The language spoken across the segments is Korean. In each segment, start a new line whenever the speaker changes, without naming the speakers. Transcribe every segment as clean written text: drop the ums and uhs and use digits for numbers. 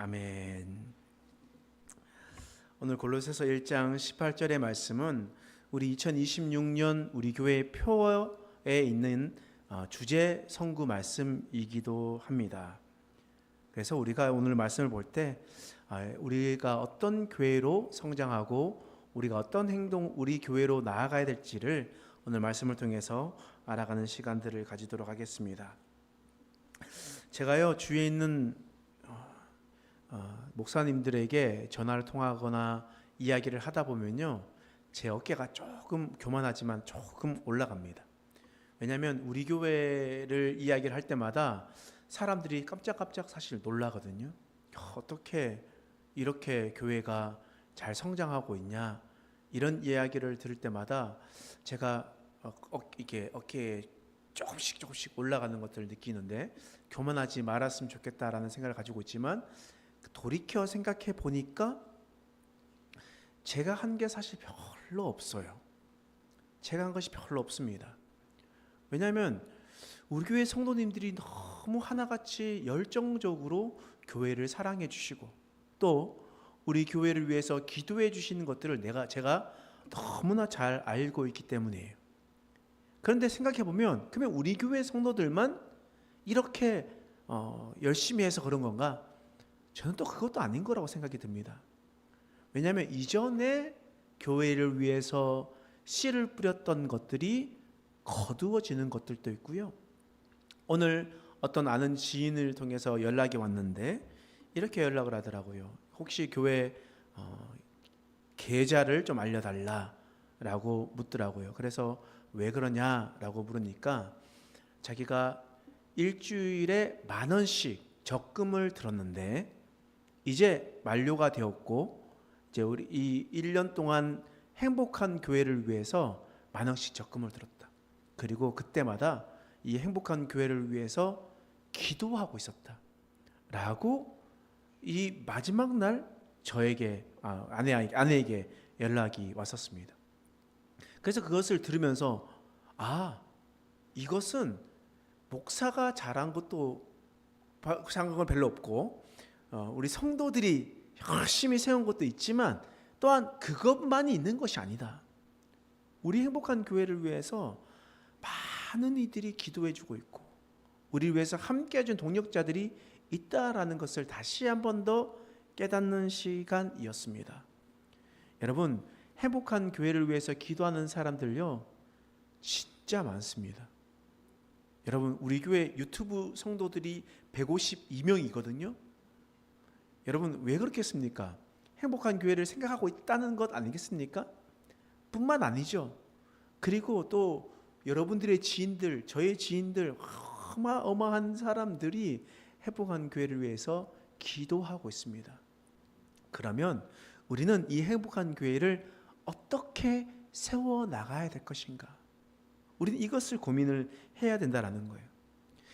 아멘. 오늘 골로새서 1장 18절의 말씀은 우리 2026년 우리 교회 표어에 있는 주제 성구 말씀이기도 합니다. 그래서 우리가 오늘 말씀을 볼 때 우리가 어떤 교회로 성장하고 우리가 어떤 행동 우리 교회로 나아가야 될지를 오늘 말씀을 통해서 알아가는 시간들을 가지도록 하겠습니다. 제가요 주위에 있는 목사님들에게 전화를 통하거나 이야기를 하다 보면요 제 어깨가 조금 교만하지만 조금 올라갑니다. 왜냐하면 우리 교회를 이야기를 할 때마다 사람들이 깜짝깜짝 사실 놀라거든요. 어떻게 이렇게 교회가 잘 성장하고 있냐, 이런 이야기를 들을 때마다 제가 이렇게 어깨에 조금씩 올라가는 것들을 느끼는데 교만하지 말았으면 좋겠다라는 생각을 가지고 있지만 돌이켜 생각해 보니까 제가 한 게 사실 별로 없어요. 제가 한 것이 별로 없습니다. 왜냐하면 우리 교회 성도님들이 너무 하나같이 열정적으로 교회를 사랑해 주시고 또 우리 교회를 위해서 기도해 주시는 것들을 제가 너무나 잘 알고 있기 때문이에요. 그런데 생각해 보면 그러면 우리 교회 성도들만 이렇게 열심히 해서 그런 건가? 저는 또 그것도 아닌 거라고 생각이 듭니다. 왜냐하면 이전에 교회를 위해서 씨를 뿌렸던 것들이 거두어지는 것들도 있고요. 오늘 어떤 아는 지인을 통해서 연락이 왔는데 이렇게 연락을 하더라고요. 혹시 교회 계좌를 좀 알려달라라고 묻더라고요. 그래서 왜 그러냐라고 물으니까 자기가 일주일에 10,000원씩 적금을 들었는데 이제 만료가 되었고 이제 우리 이 1년 동안 행복한 교회를 위해서 10,000원씩 적금을 들었다. 그리고 그때마다 이 행복한 교회를 위해서 기도하고 있었다. 라고 이 마지막 날 저에게 아내에게 연락이 왔었습니다. 그래서 그것을 들으면서 이것은 목사가 잘한 것도 잘한 건 별로 없고 우리 성도들이 열심히 세운 것도 있지만 또한 그것만이 있는 것이 아니다. 우리 행복한 교회를 위해서 많은 이들이 기도해주고 있고 우리를 위해서 함께 해준 동력자들이 있다라는 것을 다시 한 번 더 깨닫는 시간이었습니다. 여러분, 행복한 교회를 위해서 기도하는 사람들요 진짜 많습니다. 여러분, 우리 교회 유튜브 성도들이 152명이거든요. 여러분, 왜 그렇겠습니까? 행복한 교회를 생각하고 있다는 것 아니겠습니까? 뿐만 아니죠. 그리고 또 여러분들의 지인들, 저의 지인들, 어마어마한 사람들이 행복한 교회를 위해서 기도하고 있습니다. 그러면 우리는 이 행복한 교회를 어떻게 세워나가야 될 것인가? 우리는 이것을 고민을 해야 된다는 거예요.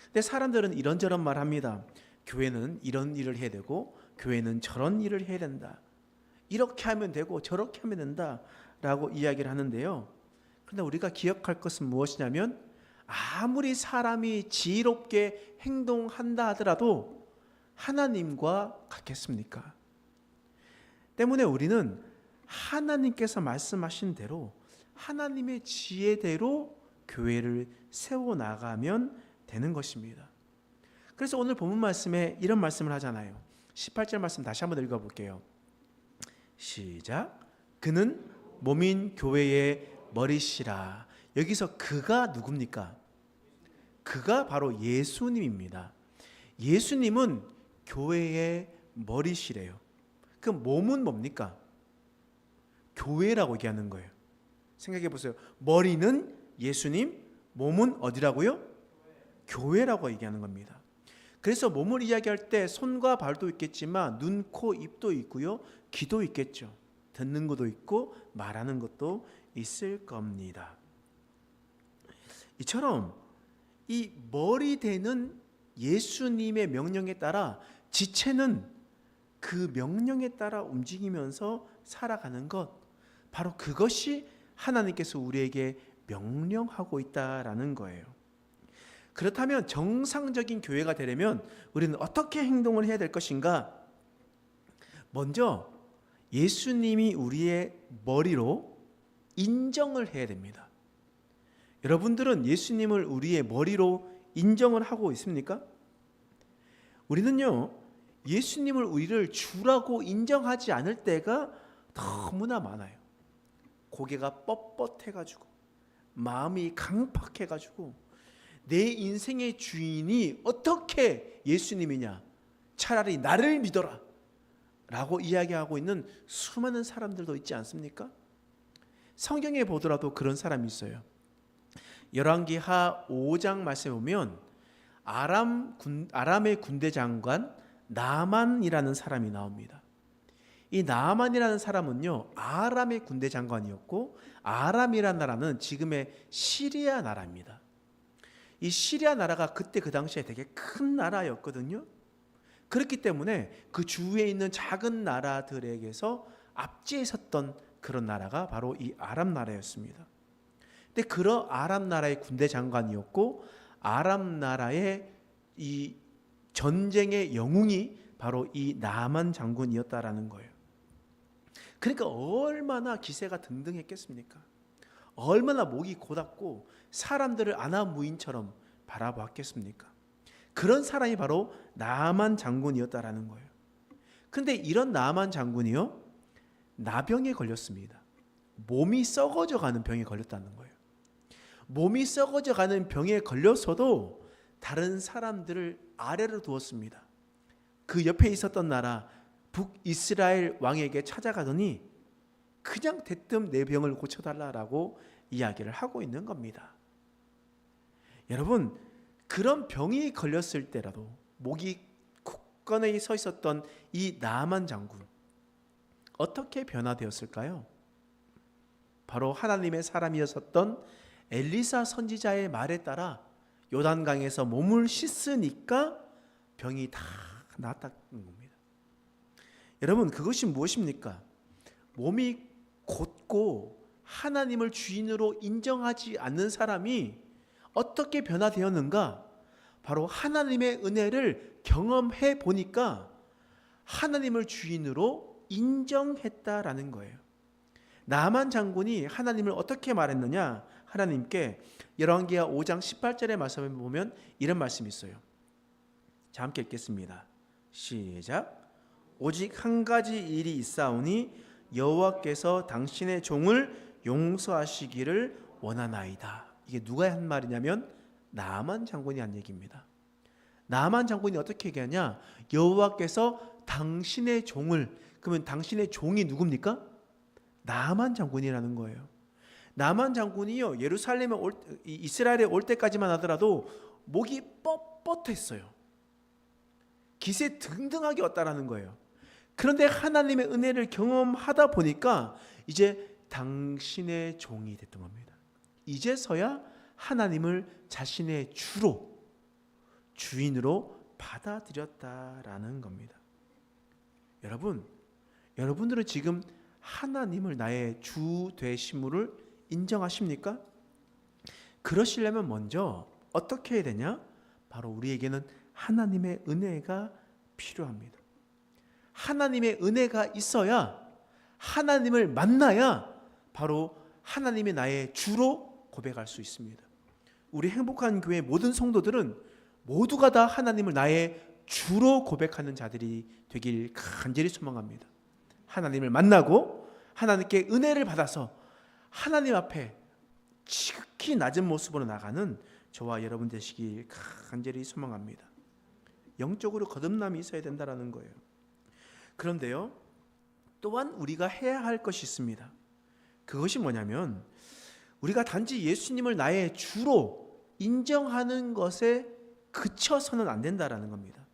근데 사람들은 이런저런 말 합니다. 교회는 이런 일을 해야 되고 교회는 저런 일을 해야 된다. 이렇게 하면 되고 저렇게 하면 된다라고 이야기를 하는데요. 그런데 우리가 기억할 것은 무엇이냐면 아무리 사람이 지혜롭게 행동한다 하더라도 하나님과 같겠습니까? 때문에 우리는 하나님께서 말씀하신 대로 하나님의 지혜대로 교회를 세워나가면 되는 것입니다. 그래서 오늘 본문 말씀에 이런 말씀을 하잖아요. 18절 말씀 다시 한번 읽어볼게요. 시작. 그는 몸인 교회의 머리시라. 여기서 그가 누굽니까? 그가 바로 예수님입니다. 예수님은 교회의 머리시래요. 그 몸은 뭡니까? 교회라고 얘기하는 거예요. 생각해 보세요. 머리는 예수님, 몸은 어디라고요? 교회라고 얘기하는 겁니다. 그래서 몸을 이야기할 때 손과 발도 있겠지만 눈, 코, 입도 있고요. 귀도 있겠죠. 듣는 것도 있고 말하는 것도 있을 겁니다. 이처럼 이 머리 되는 예수님의 명령에 따라 지체는 그 명령에 따라 움직이면서 살아가는 것, 바로 그것이 하나님께서 우리에게 명령하고 있다라는 거예요. 그렇다면 정상적인 교회가 되려면 우리는 어떻게 행동을 해야 될 것인가? 먼저 예수님이 우리의 머리로 인정을 해야 됩니다. 여러분들은 예수님을 우리의 머리로 인정을 하고 있습니까? 우리는요, 예수님을 우리를 주라고 인정하지 않을 때가 너무나 많아요. 고개가 뻣뻣해가지고 마음이 강팍해가지고 내 인생의 주인이 어떻게 예수님이냐, 차라리 나를 믿어라 라고 이야기하고 있는 수많은 사람들도 있지 않습니까? 성경에 보더라도 그런 사람이 있어요. 열왕기하 5장 말씀에 보면 아람의 군대 장관 나만이라는 사람이 나옵니다. 이 나만이라는 사람은요, 아람의 군대 장관이었고, 아람이라는 나라는 지금의 시리아 나라입니다. 이 시리아 나라가 그때 그 당시에 되게 큰 나라였거든요. 그렇기 때문에 그 주위에 있는 작은 나라들에게서 앞지에 섰던 그런 나라가 바로 이 아람 나라였습니다. 근데 그런 아람 나라의 군대 장관이었고, 아람 나라의 이 전쟁의 영웅이 바로 이 나만 장군이었다라는 거예요. 그러니까 얼마나 기세가 등등했겠습니까? 얼마나 목이 곧았고 사람들을 아나무인처럼 바라봤겠습니까? 그런 사람이 바로 나만 장군이었다라는 거예요. 근데 이런 나만 장군이요, 나병에 걸렸습니다. 몸이 썩어져 가는 병에 걸렸다는 거예요. 몸이 썩어져 가는 병에 걸렸어도 다른 사람들을 아래로 두었습니다. 그 옆에 있었던 나라 북이스라엘 왕에게 찾아가더니 그냥 대뜸 내 병을 고쳐달라고 이야기를 하고 있는 겁니다. 여러분, 그런 병이 걸렸을 때라도 목이 굳건히 서 있었던 이 나만 장군, 어떻게 변화되었을까요? 바로 하나님의 사람이었었던 엘리사 선지자의 말에 따라 요단강에서 몸을 씻으니까 병이 다 나았다는 겁니다. 여러분, 그것이 무엇입니까? 몸이 곧고 하나님을 주인으로 인정하지 않는 사람이 어떻게 변화되었는가? 바로 하나님의 은혜를 경험해 보니까 하나님을 주인으로 인정했다라는 거예요. 나만 장군이 하나님을 어떻게 말했느냐? 하나님께 열왕기하 5장 18절의 말씀을 보면 이런 말씀이 있어요. 자, 함께 읽겠습니다. 시작. 오직 한 가지 일이 있사오니 여호와께서 당신의 종을 용서하시기를 원하나이다. 이게 누가 한 말이냐면 나만 장군이 한 얘기입니다. 나만 장군이 어떻게 얘기하냐? 여호와께서 당신의 종을, 그러면 당신의 종이 누굽니까? 나만 장군이라는 거예요. 나만 장군이요, 예루살렘에 이스라엘에 올 때까지만 하더라도 목이 뻣뻣했어요. 기세 등등하게 왔다라는 거예요. 그런데 하나님의 은혜를 경험하다 보니까 이제 당신의 종이 됐던 겁니다. 이제서야 하나님을 자신의 주로, 주인으로 받아들였다라는 겁니다. 여러분들은 지금 하나님을 나의 주 되심을 인정하십니까? 그러시려면 먼저 어떻게 해야 되냐? 바로 우리에게는 하나님의 은혜가 필요합니다. 하나님의 은혜가 있어야, 하나님을 만나야 바로 하나님이 나의 주로 고백할 수 있습니다. 우리 행복한 교회 모든 성도들은 모두가 다 하나님을 나의 주로 고백하는 자들이 되길 간절히 소망합니다. 하나님을 만나고 하나님께 은혜를 받아서 하나님 앞에 지극히 낮은 모습으로 나가는 저와 여러분 되시길 간절히 소망합니다. 영적으로 거듭남이 있어야 된다는 거예요. 그런데요, 또한 우리가 해야 할 것이 있습니다. 그것이 뭐냐면 우리가 단지 예수님을 나의 주로 인정하는 것에 그쳐서는 안 된다라는 겁니다.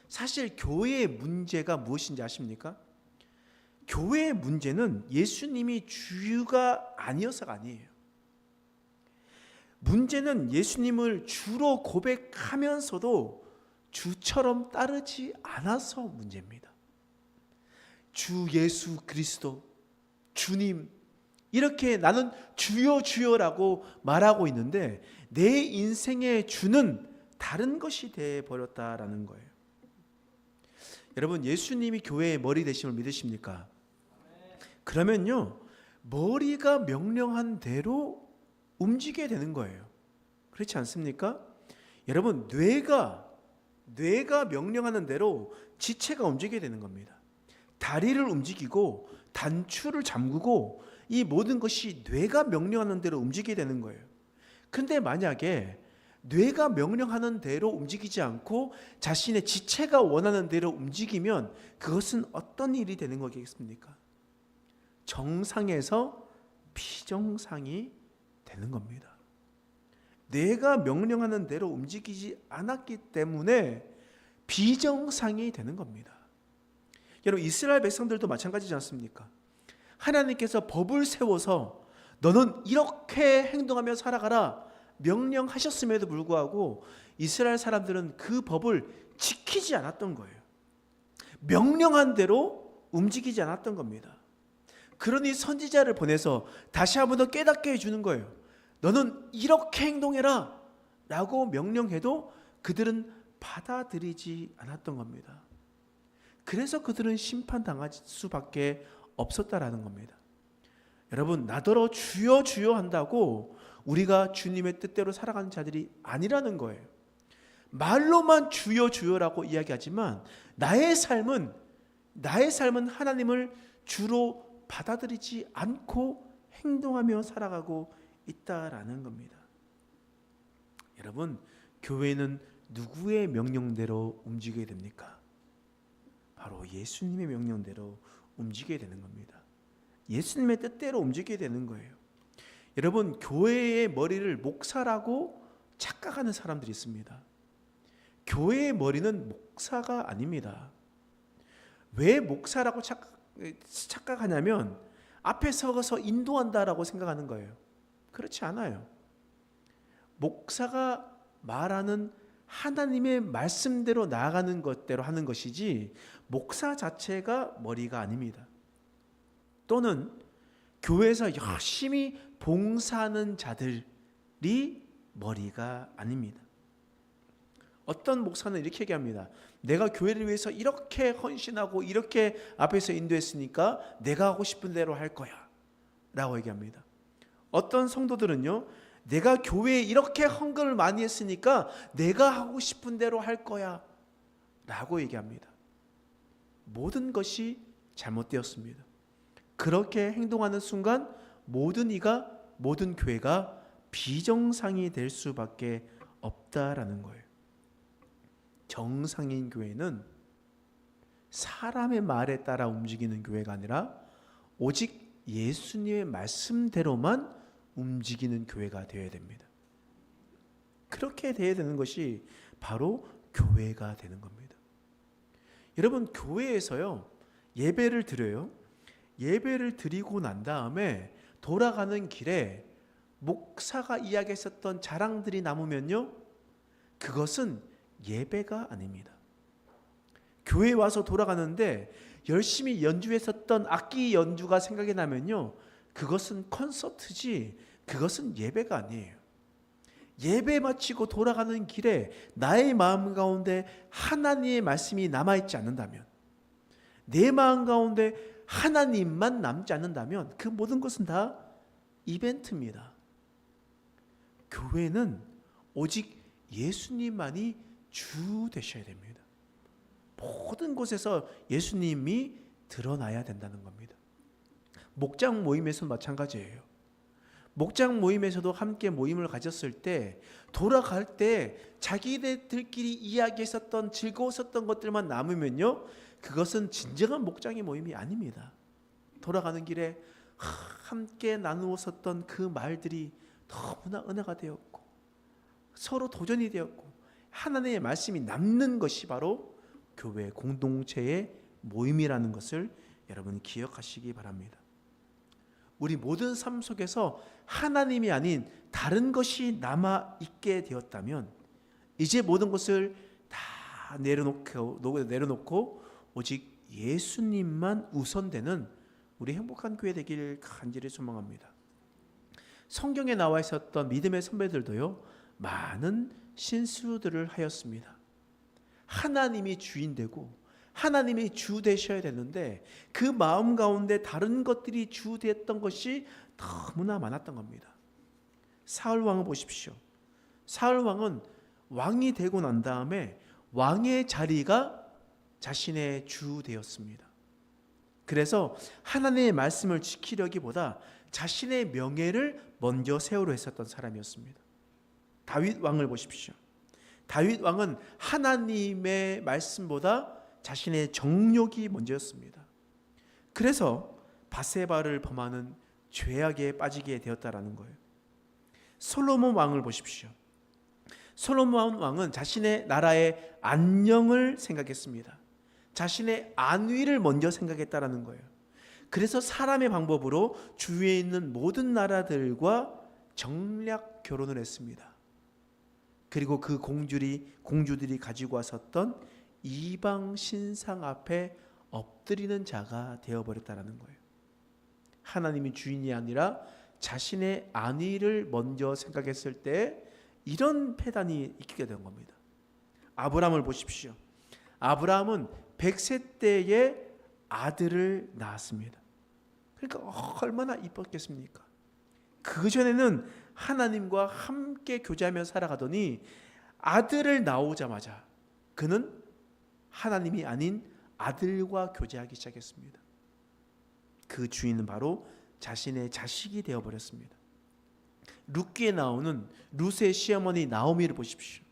사실 교회의 문제가 무엇인지 아십니까? 교회의 문제는 예수님이 주가 아니어서가 아니에요. 문제는 예수님을 주로 고백하면서도 주처럼 따르지 않아서 문제입니다. 주 예수 그리스도, 주님, 이렇게 나는 주여 주여라고 말하고 있는데 내 인생의 주는 다른 것이 되어버렸다라는 거예요. 여러분, 예수님이 교회의 머리 되심을 믿으십니까? 그러면요, 머리가 명령한 대로 움직이게 되는 거예요. 그렇지 않습니까? 여러분, 뇌가 명령하는 대로 지체가 움직이게 되는 겁니다. 다리를 움직이고 단추를 잠그고 이 모든 것이 뇌가 명령하는 대로 움직이게 되는 거예요. 근데 만약에 뇌가 명령하는 대로 움직이지 않고 자신의 지체가 원하는 대로 움직이면 그것은 어떤 일이 되는 거겠습니까? 정상에서 비정상이 되는 겁니다. 뇌가 명령하는 대로 움직이지 않았기 때문에 비정상이 되는 겁니다. 여러분, 이스라엘 백성들도 마찬가지지 않습니까? 하나님께서 법을 세워서 너는 이렇게 행동하며 살아가라 명령하셨음에도 불구하고 이스라엘 사람들은 그 법을 지키지 않았던 거예요. 명령한 대로 움직이지 않았던 겁니다. 그러니 선지자를 보내서 다시 한 번 더 깨닫게 해주는 거예요. 너는 이렇게 행동해라 라고 명령해도 그들은 받아들이지 않았던 겁니다. 그래서 그들은 심판당할 수밖에 없었다라는 겁니다. 여러분, 나더러 주여 주여 한다고 우리가 주님의 뜻대로 살아가는 자들이 아니라는 거예요. 말로만 주여 주여라고 이야기하지만 나의 삶은 하나님을 주로 받아들이지 않고 행동하며 살아가고 있다라는 겁니다. 여러분, 교회는 누구의 명령대로 움직이게 됩니까? 바로 예수님의 명령대로 움직이게 되는 겁니다. 예수님의 뜻대로 움직이게 되는 거예요. 여러분, 교회의 머리를 목사라고 착각하는 사람들이 있습니다. 교회의 머리는 목사가 아닙니다. 왜 목사라고 착각하냐면 앞에 서서 인도한다라고 생각하는 거예요. 그렇지 않아요. 목사가 말하는 하나님의 말씀대로 나아가는 것대로 하는 것이지 목사 자체가 머리가 아닙니다. 또는 교회에서 열심히 봉사하는 자들이 머리가 아닙니다. 어떤 목사는 이렇게 얘기합니다. 내가 교회를 위해서 이렇게 헌신하고 이렇게 앞에서 인도했으니까 내가 하고 싶은 대로 할 거야 라고 얘기합니다. 어떤 성도들은요, 내가 교회에 이렇게 헌금을 많이 했으니까 내가 하고 싶은 대로 할 거야 라고 얘기합니다. 모든 것이 잘못되었습니다. 그렇게 행동하는 순간 모든 교회가 비정상이 될 수밖에 없다라는 거예요. 정상인 교회는 사람의 말에 따라 움직이는 교회가 아니라 오직 예수님의 말씀대로만 움직이는 교회가 되어야 됩니다. 그렇게 되어야 되는 것이 바로 교회가 되는 겁니다. 여러분, 교회에서요, 예배를 드려요. 예배를 드리고 난 다음에 돌아가는 길에 목사가 이야기했었던 자랑들이 남으면요, 그것은 예배가 아닙니다. 교회에 와서 돌아가는데 열심히 연주했었던 악기 연주가 생각이 나면요, 그것은 콘서트지 그것은 예배가 아니에요. 예배 마치고 돌아가는 길에 나의 마음 가운데 하나님의 말씀이 남아있지 않는다면, 내 마음 가운데 하나님만 남지 않는다면 그 모든 것은 다 이벤트입니다. 교회는 오직 예수님만이 주 되셔야 됩니다. 모든 곳에서 예수님이 드러나야 된다는 겁니다. 목장 모임에서 마찬가지예요. 목장 모임에서도 함께 모임을 가졌을 때 돌아갈 때 자기들끼리 이야기했었던 즐거웠었던 것들만 남으면요, 그것은 진정한 목장의 모임이 아닙니다. 돌아가는 길에 함께 나누었었던 그 말들이 너무나 은혜가 되었고 서로 도전이 되었고 하나님의 말씀이 남는 것이 바로 교회 공동체의 모임이라는 것을 여러분 기억하시기 바랍니다. 우리 모든 삶 속에서 하나님이 아닌 다른 것이 남아있게 되었다면 이제 모든 것을 다 내려놓고 오직 예수님만 우선되는 우리 행복한 교회 되기를 간절히 소망합니다. 성경에 나와 있었던 믿음의 선배들도요, 많은 신수들을 하였습니다. 하나님이 주인 되고 하나님이 주 되셔야 되는데 그 마음 가운데 다른 것들이 주 됐던 것이 너무나 많았던 겁니다. 사울 왕을 보십시오. 사울 왕은 왕이 되고 난 다음에 왕의 자리가 자신의 주 되었습니다. 그래서 하나님의 말씀을 지키려기보다 자신의 명예를 먼저 세우려 했었던 사람이었습니다. 다윗 왕을 보십시오. 다윗 왕은 하나님의 말씀보다 자신의 정욕이 먼저였습니다. 그래서 바세바를 범하는 죄악에 빠지게 되었다라는 거예요. 솔로몬 왕을 보십시오. 솔로몬 왕은 자신의 나라의 안녕을 생각했습니다. 자신의 안위를 먼저 생각했다라는 거예요. 그래서 사람의 방법으로 주위에 있는 모든 나라들과 정략 결혼을 했습니다. 그리고 그 공주들이 가지고 왔었던 이방 신상 앞에 엎드리는 자가 되어버렸다라는 거예요. 하나님이 주인이 아니라 자신의 안위를 먼저 생각했을 때 이런 패단이 있게 된 겁니다. 아브라함을 보십시오. 아브라함은 100세 때에 아들을 낳았습니다. 그러니까 얼마나 이뻤겠습니까? 그전에는 하나님과 함께 교제하며 살아가더니 아들을 낳오자마자 그는 하나님이 아닌 아들과 교제하기 시작했습니다. 그 주인은 바로 자신의 자식이 되어버렸습니다. 룻기에 나오는 룻의 시어머니 나오미를 보십시오.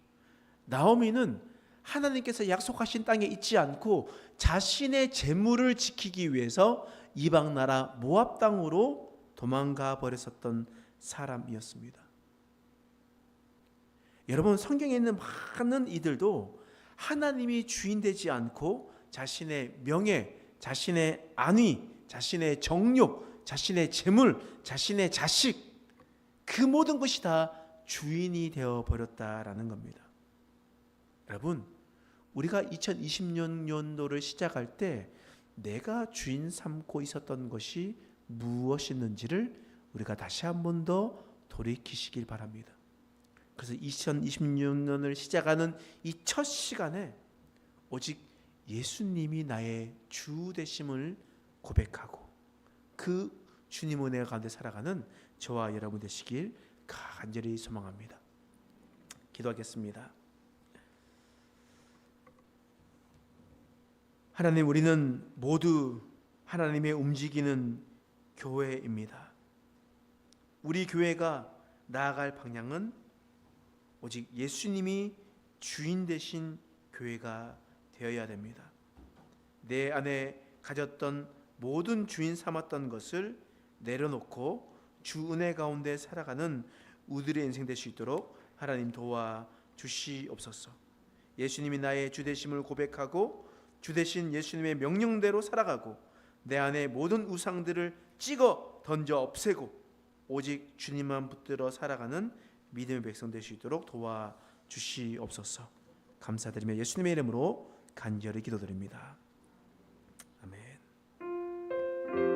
나오미는 하나님께서 약속하신 땅에 있지 않고 자신의 재물을 지키기 위해서 이방 나라 모압 땅으로 도망가 버렸었던 사람이었습니다. 여러분, 성경에 있는 많은 이들도 하나님이 주인 되지 않고 자신의 명예, 자신의 안위, 자신의 정욕, 자신의 재물, 자신의 자식, 그 모든 것이 다 주인이 되어 버렸다라는 겁니다. 여러분, 우리가 2020년도를 시작할 때 내가 주인 삼고 있었던 것이 무엇이었는지를 우리가 다시 한 번 더 돌이키시길 바랍니다. 그래서 2026년을 시작하는 이 첫 시간에 오직 예수님이 나의 주 되심을 고백하고 그 주님 은혜 가운데 살아가는 저와 여러분 되시길 간절히 소망합니다. 기도하겠습니다. 하나님, 우리는 모두 하나님의 움직이는 교회입니다. 우리 교회가 나아갈 방향은 오직 예수님이 주인 되신 교회가 되어야 됩니다. 내 안에 가졌던 모든 주인 삼았던 것을 내려놓고 주 은혜 가운데 살아가는 우리들의 인생 될 수 있도록 하나님 도와주시옵소서. 예수님이 나의 주 되심을 고백하고 주 되신 예수님의 명령대로 살아가고 내 안에 모든 우상들을 찍어 던져 없애고 오직 주님만 붙들어 살아가는 믿음의 백성 될 수 있도록 도와주시옵소서. 감사드리며 예수님의 이름으로 간절히 기도드립니다.